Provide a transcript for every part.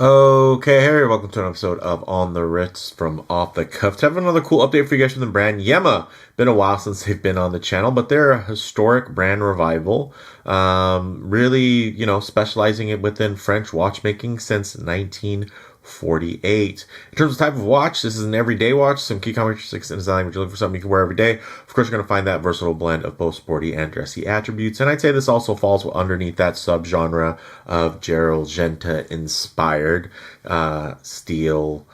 Okay, hey, welcome to an episode of On the Ritz from Off the Cuff. To have another cool update for you guys from the brand Yema. Been a while since they've been on the channel, but they're a historic brand revival. Really, specializing it within French watchmaking since 1948. In terms of type of watch, this is an everyday watch. Some key characteristics in design, which you're looking for something you can wear every day. Of course, you're going to find that versatile blend of both sporty and dressy attributes. And I'd say this also falls underneath that subgenre of Gerald Genta inspired steel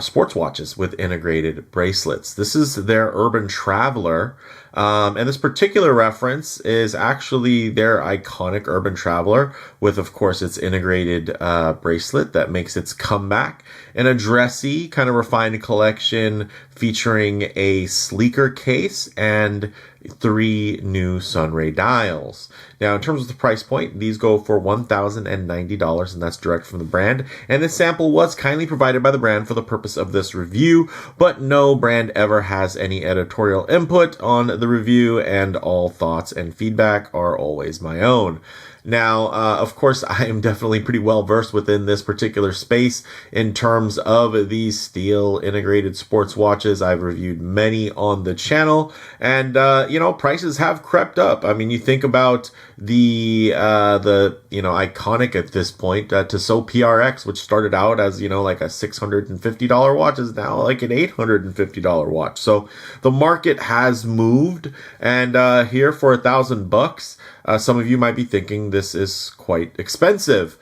sports watches with integrated bracelets. This is their Urban Traveller. And this particular reference is actually their iconic Urban Traveller with, of course, its integrated bracelet that makes its comeback in a dressy, kind of refined collection featuring a sleeker case and 3 new sunray dials. Now, in terms of the price point, these go for $1,090, and that's direct from the brand. And this sample was kindly provided by the brand for the purpose of this review, but no brand ever has any editorial input on the review, and all thoughts and feedback are always my own. Now, of course, I am definitely pretty well versed within this particular space in terms of these steel integrated sports watches. I've reviewed many on the channel, and prices have crept up. I mean, you think about the iconic at this point Tissot PRX, which started out as like a $650 watch, is now like an $850 watch. So the market has moved, and here for $1,000. Some of you might be thinking this is quite expensive.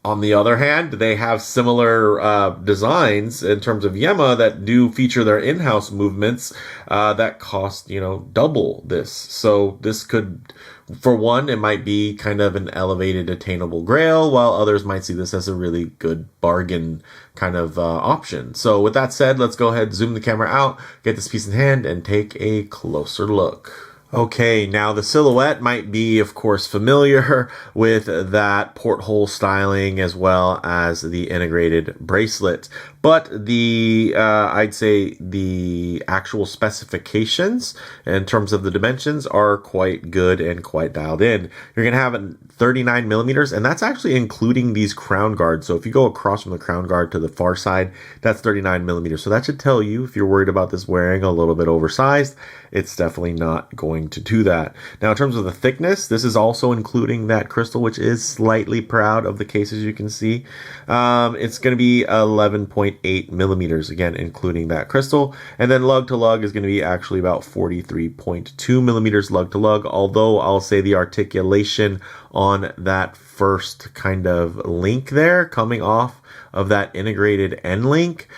On the other hand, they have similar designs in terms of Yema that do feature their in-house movements that cost, double this. So this could, for one, it might be kind of an elevated attainable grail, while others might see this as a really good bargain kind of option. So with that said, let's go ahead, zoom the camera out, get this piece in hand, and take a closer look. Okay, now the silhouette might be, of course, familiar with that porthole styling as well as the integrated bracelet. But I'd say the actual specifications in terms of the dimensions are quite good and quite dialed in. You're going to have 39 millimeters, and that's actually including these crown guards. So if you go across from the crown guard to the far side, that's 39 millimeters. So that should tell you, if you're worried about this wearing a little bit oversized, it's definitely not going to do that. Now, in terms of the thickness, this is also including that crystal, which is slightly proud of the case, as you can see. It's going to be 11.8 millimeters, again, including that crystal. And then lug to lug is going to be actually about 43.2 millimeters lug to lug, although I'll say the articulation on that first kind of link there coming off of that integrated end link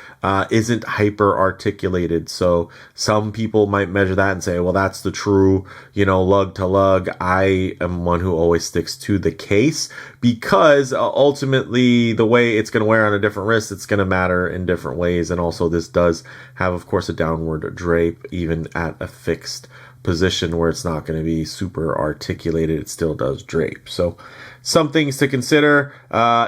isn't hyper articulated. So some people might measure that and say, well, that's the true, lug to lug. I am one who always sticks to the case, because ultimately the way it's going to wear on a different wrist, it's going to matter in different ways. And also this does have, of course, a downward drape even at a fixed position where it's not going to be super articulated. It still does drape. So some things to consider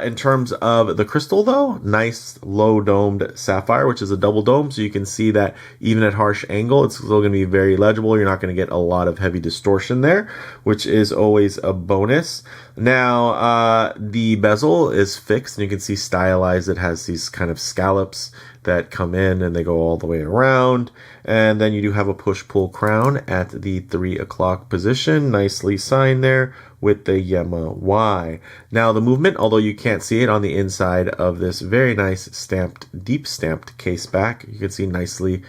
in terms of the crystal, though. Nice low domed sapphire, which is a double dome, so you can see that even at harsh angle, it's still going to be very legible. You're not going to get a lot of heavy distortion there, which is always a bonus. Now, the bezel is fixed, and you can see stylized. It has these kind of scallops that come in and they go all the way around. And then you do have a push-pull crown at the 3 o'clock position, nicely signed there with the Yema Y. Now the movement, although you can't see it on the inside of this very nice deep stamped case back, you can see nicely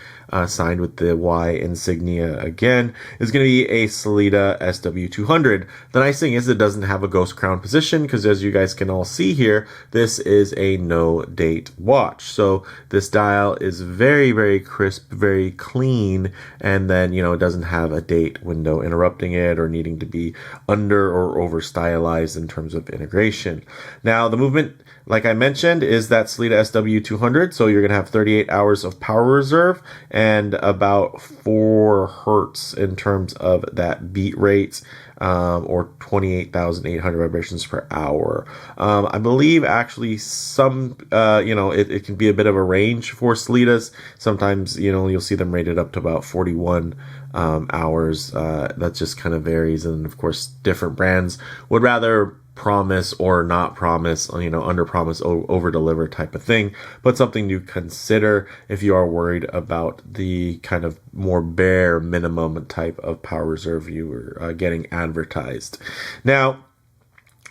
signed with the Y insignia again, is going to be a Sellita SW200. The nice thing is it doesn't have a ghost crown position, because as you guys can all see here, this is a no date watch. So this dial is very, very crisp, very clean, and then, it doesn't have a date window interrupting it or needing to be under or over stylized in terms of integration. Now the movement, like I mentioned, is that Sellita SW200. So you're going to have 38 hours of power reserve and about 4 hertz in terms of that beat rate, or 28,800 vibrations per hour. I believe actually some, it can be a bit of a range for Sellitas. Sometimes, you'll see them rated up to about 41 hours. That just kind of varies. And of course, different brands would rather promise or not promise, under promise, over deliver type of thing, but something to consider if you are worried about the kind of more bare minimum type of power reserve you are getting advertised. Now,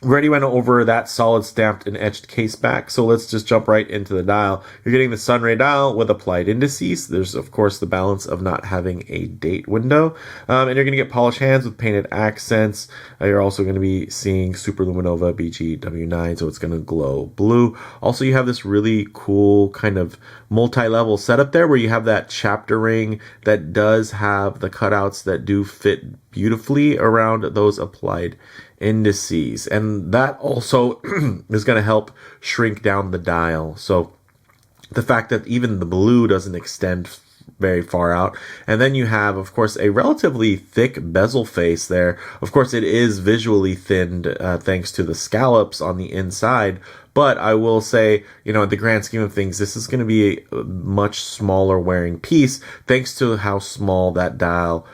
we already went over that solid stamped and etched case back, so let's just jump right into the dial. You're getting the Sunray dial with applied indices. There's, of course, the balance of not having a date window. And you're going to get polished hands with painted accents. You're also going to be seeing Super Luminova BG-W9, so it's going to glow blue. Also, you have this really cool kind of multi-level setup there where you have that chapter ring that does have the cutouts that do fit beautifully around those applied indices, and that also is going to help shrink down the dial. So the fact that even the blue doesn't extend very far out, and then you have, of course, a relatively thick bezel face there. Of course, it is visually thinned thanks to the scallops on the inside, but I will say, in the grand scheme of things, this is going to be a much smaller wearing piece thanks to how small that dial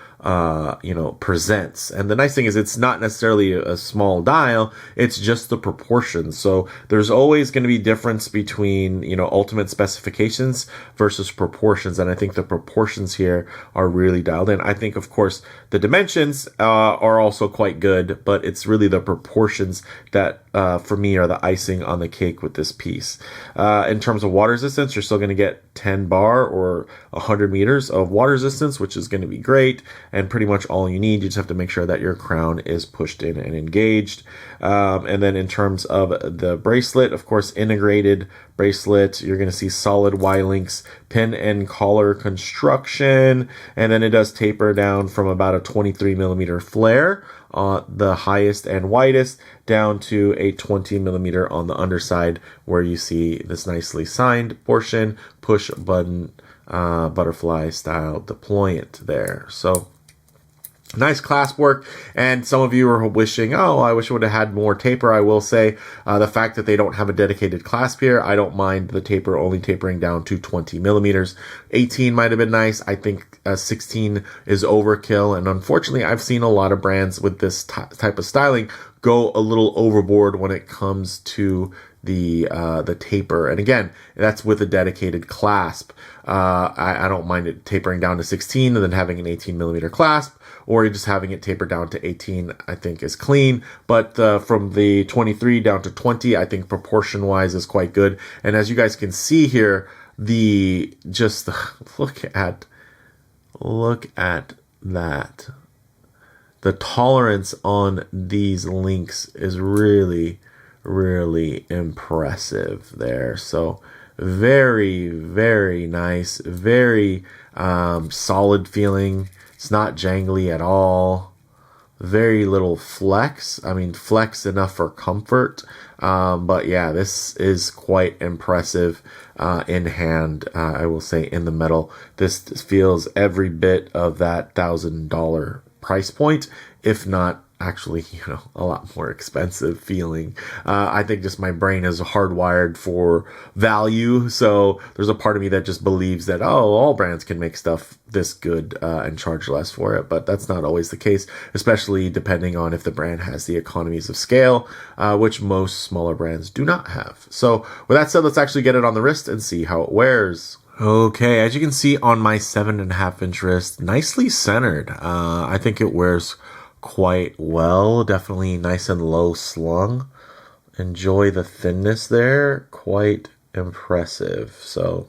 presents. And the nice thing is it's not necessarily a small dial, it's just the proportions. So there's always going to be difference between, ultimate specifications versus proportions. And I think the proportions here are really dialed in. I think, of course, the dimensions are also quite good, but it's really the proportions that for me are the icing on the cake with this piece. In terms of water resistance, you're still going to get 10 bar or 100 meters of water resistance, which is going to be great and pretty much all you need. You just have to make sure that your crown is pushed in and engaged. And then in terms of the bracelet, of course, integrated bracelet, you're going to see solid Y-links, pin and collar construction, and then it does taper down from about a 23 millimeter flare on the highest and widest down to a 20 millimeter on the underside, where you see this nicely signed portion, push button, butterfly style deployant there. So nice clasp work, and some of you are wishing, oh, I wish it would have had more taper. I will say the fact that they don't have a dedicated clasp here, I don't mind the taper only tapering down to 20 millimeters. 18 might have been nice. I think 16 is overkill, and unfortunately, I've seen a lot of brands with this type of styling go a little overboard when it comes to the taper. And again, that's with a dedicated clasp. I don't mind it tapering down to 16 and then having an 18 millimeter clasp, or just having it taper down to 18, I think is clean. But from the 23 down to 20, I think proportion wise is quite good. And as you guys can see here, look at that. The tolerance on these links is really, really impressive there. So very, very nice, very solid feeling. It's not jangly at all. Very little flex. I mean, flex enough for comfort. But yeah, this is quite impressive in hand. I will say in the metal, this feels every bit of that $1,000 price point, if not actually, a lot more expensive feeling. I think just my brain is hardwired for value. So there's a part of me that just believes that, all brands can make stuff this good and charge less for it. But that's not always the case, especially depending on if the brand has the economies of scale, which most smaller brands do not have. So with that said, let's actually get it on the wrist and see how it wears. Okay, as you can see on my 7.5 inch wrist, nicely centered. I think it wears quite well. Definitely nice and low slung. Enjoy the thinness there. Quite impressive. So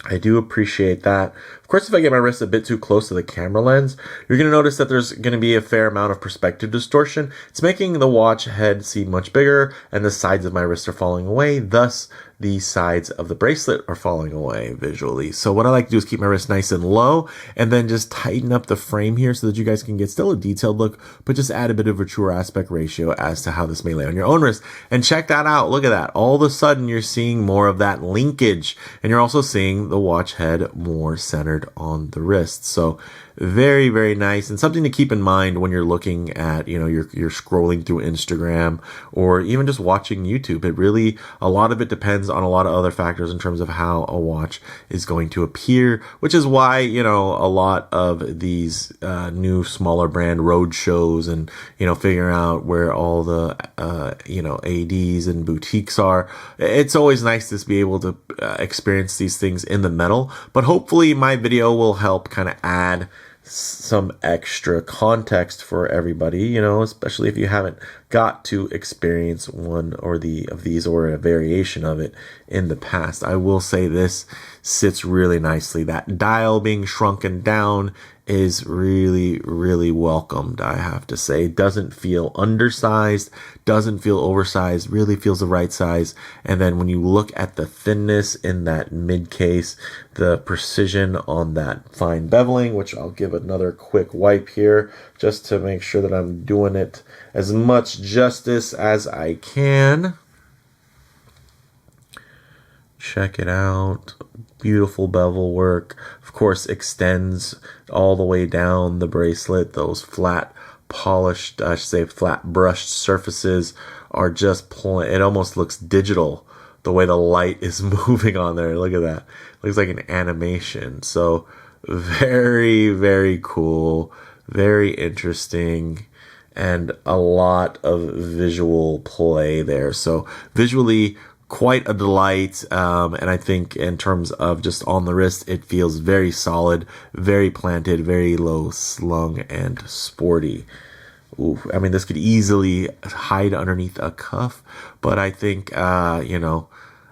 I do appreciate that. Of course, if I get my wrist a bit too close to the camera lens, you're going to notice that there's going to be a fair amount of perspective distortion. It's making the watch head seem much bigger, and the sides of my wrist are falling away. Thus, the sides of the bracelet are falling away visually. So what I like to do is keep my wrist nice and low, and then just tighten up the frame here so that you guys can get still a detailed look, but just add a bit of a truer aspect ratio as to how this may lay on your own wrist. And check that out. Look at that. All of a sudden, you're seeing more of that linkage, and you're also seeing the watch head more centered on the wrist. So very, very nice, and something to keep in mind when you're looking at, you're scrolling through Instagram or even just watching YouTube. A lot of it depends depends on a lot of other factors in terms of how a watch is going to appear, which is why, you know, a lot of these new smaller brand road shows and, you know, figuring out where all the, you know, ADs and boutiques are. It's always nice to be able to experience these things in the metal, but hopefully my video will help kind of add some extra context for everybody, you know, especially if you haven't got to experience one or the of these or a variation of it in the past. I will say this sits really nicely. That dial being shrunken down is really, really welcomed, I have to say. Doesn't feel undersized, doesn't feel oversized, really feels the right size. And then when you look at the thinness in that mid case, the precision on that fine beveling, which I'll give another quick wipe here just to make sure that I'm doing it as much justice as I can. Check it out. Beautiful bevel work. Of course, extends all the way down the bracelet. Those flat polished, I should say flat brushed surfaces are just it almost looks digital the way the light is moving on there. Look at that. Looks like an animation. So very, very cool. Very interesting. And a lot of visual play there. So visually, quite a delight, and I think in terms of just on the wrist, it feels very solid, very planted, very low slung, and sporty. Ooh, I mean, this could easily hide underneath a cuff, but I think, you know,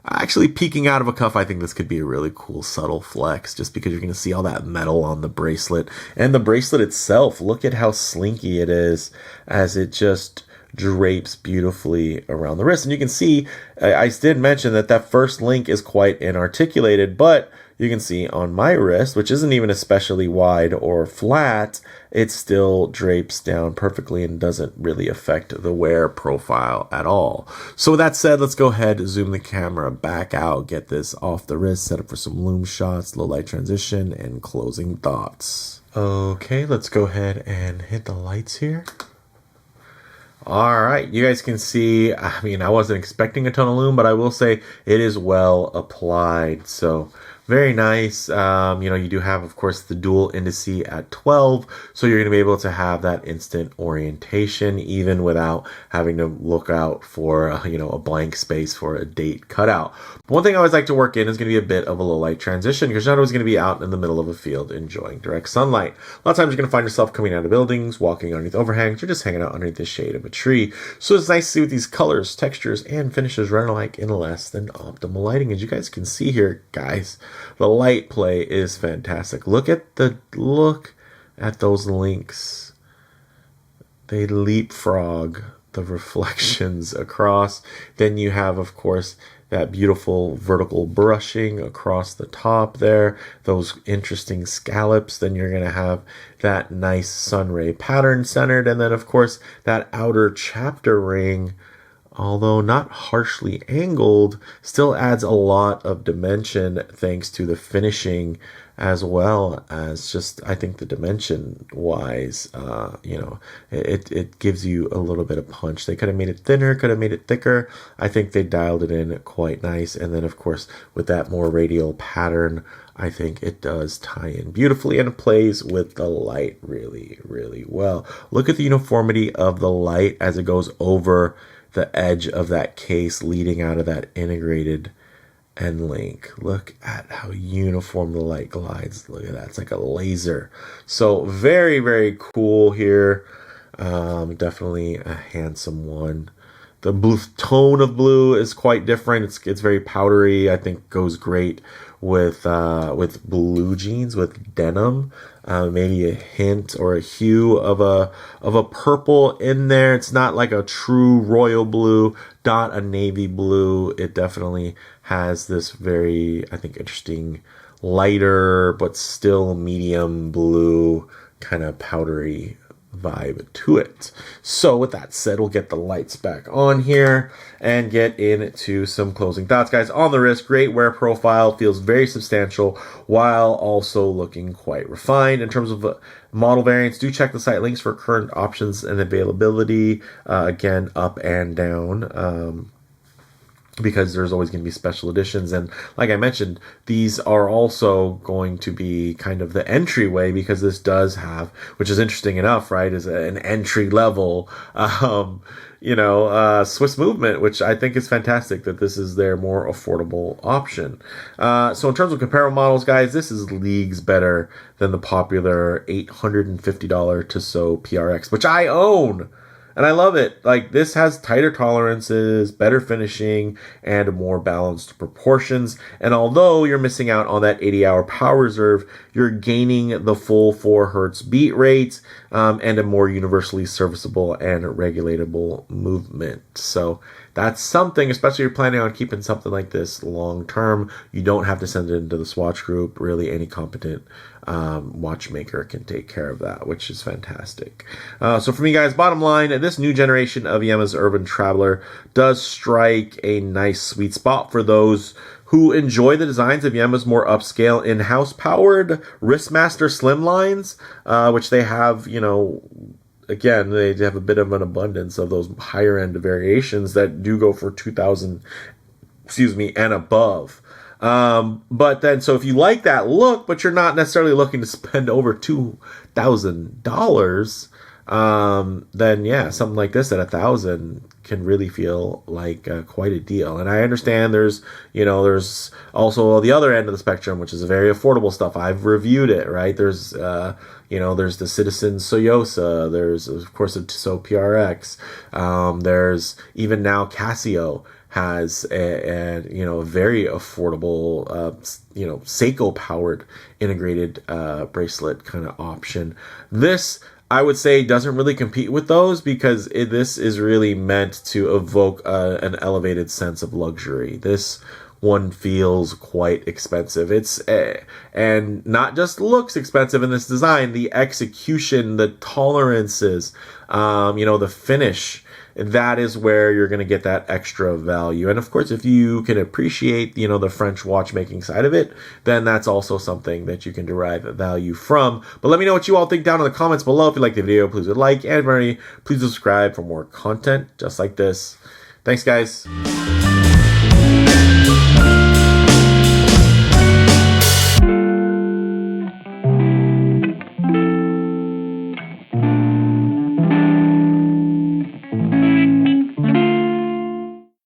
actually peeking out of a cuff, I think this could be a really cool subtle flex, just because you're going to see all that metal on the bracelet. And the bracelet itself, look at how slinky it is as it just drapes beautifully around the wrist. And you can see, I did mention that first link is quite inarticulated, but you can see on my wrist, which isn't even especially wide or flat, it still drapes down perfectly and doesn't really affect the wear profile at all. So with that said, let's go ahead, zoom the camera back out, get this off the wrist, set up for some Lume shots, low light transition, and closing thoughts. Okay, let's go ahead and hit the lights here. All right, you guys can see, I mean, I wasn't expecting a ton of Lume, but I will say it is well applied. So very nice. You know, you do have, of course, the dual indice at 12. So you're going to be able to have that instant orientation, even without having to look out for, you know, a blank space for a date cutout. But one thing I always like to work in is going to be a bit of a low light transition, because you're not always going to be out in the middle of a field enjoying direct sunlight. A lot of times you're going to find yourself coming out of buildings, walking underneath overhangs, or just hanging out underneath the shade of a tree. So it's nice to see what these colors, textures, and finishes run alike in less than optimal lighting. As you guys can see here, guys, the light play is fantastic. Look at those links. They leapfrog the reflections across. Then you have, of course, that beautiful vertical brushing across the top there, those interesting scallops. Then you're going to have that nice sunray pattern centered. And then, of course, that outer chapter ring, although not harshly angled, still adds a lot of dimension thanks to the finishing, as well as just, I think, the dimension wise, you know, it gives you a little bit of punch. They could have made it thinner, could have made it thicker. I think they dialed it in quite nice. And then, of course, with that more radial pattern, I think it does tie in beautifully, and it plays with the light really, really well. Look at the uniformity of the light as it goes over the edge of that case, leading out of that integrated end link. Look at how uniform the light glides. Look at that. It's like a laser. So very, very cool here. Definitely a handsome one. The blue tone of blue is quite different. It's very powdery. I think goes great with blue jeans, with denim. Maybe a hint or a hue of a purple in there. It's not like a true royal blue, not a navy blue. It definitely has this very, I think, interesting lighter but still medium blue kind of powdery vibe to it. So with that said, we'll get the lights back on here and get into some closing thoughts, guys. On the wrist, great wear profile, feels very substantial while also looking quite refined. In terms of model variants, do check the site links for current options and availability, again, up and down. because there's always going to be special editions. And like I mentioned, these are also going to be kind of the entryway, because this does have, which is interesting enough, right, is an entry level, Swiss movement, which I think is fantastic that this is their more affordable option. So in terms of comparable models, guys, this is leagues better than the popular $850 Tissot PRX, which I own. And I love it. Like, this has tighter tolerances, better finishing, and more balanced proportions. And although you're missing out on that 80-hour power reserve, you're gaining the full 4 hertz beat rate, and a more universally serviceable and regulatable movement. So that's something, especially if you're planning on keeping something like this long term. You don't have to send it into the swatch group. Really, any competent watchmaker can take care of that, which is fantastic. So for me, guys, bottom line, this new generation of Yema's Urban Traveller does strike a nice sweet spot for those who enjoy the designs of Yema's more upscale in-house powered Wristmaster Slim lines, which they have, again, they have a bit of an abundance of those higher end variations that do go for $2,000, and above. But then, so if you like that look, but you're not necessarily looking to spend over $2,000, then yeah, something like this at $1,000 can really feel like quite a deal. And I understand there's also the other end of the spectrum, which is very affordable stuff. I've reviewed it, right? There's there's the Citizen Soyosa. There's, of course, the Tissot PRX. There's even now Casio has a very affordable, Seiko powered integrated bracelet kind of option. This, I would say, doesn't really compete with those, because this is really meant to evoke an elevated sense of luxury. This one feels quite expensive. It's and not just looks expensive in this design. The execution, the tolerances, the finish. That is where you're going to get that extra value. And of course, if you can appreciate, the French watchmaking side of it, then that's also something that you can derive value from. But let me know what you all think down in the comments below. If you like the video, please like, and please subscribe for more content just like this. Thanks, guys.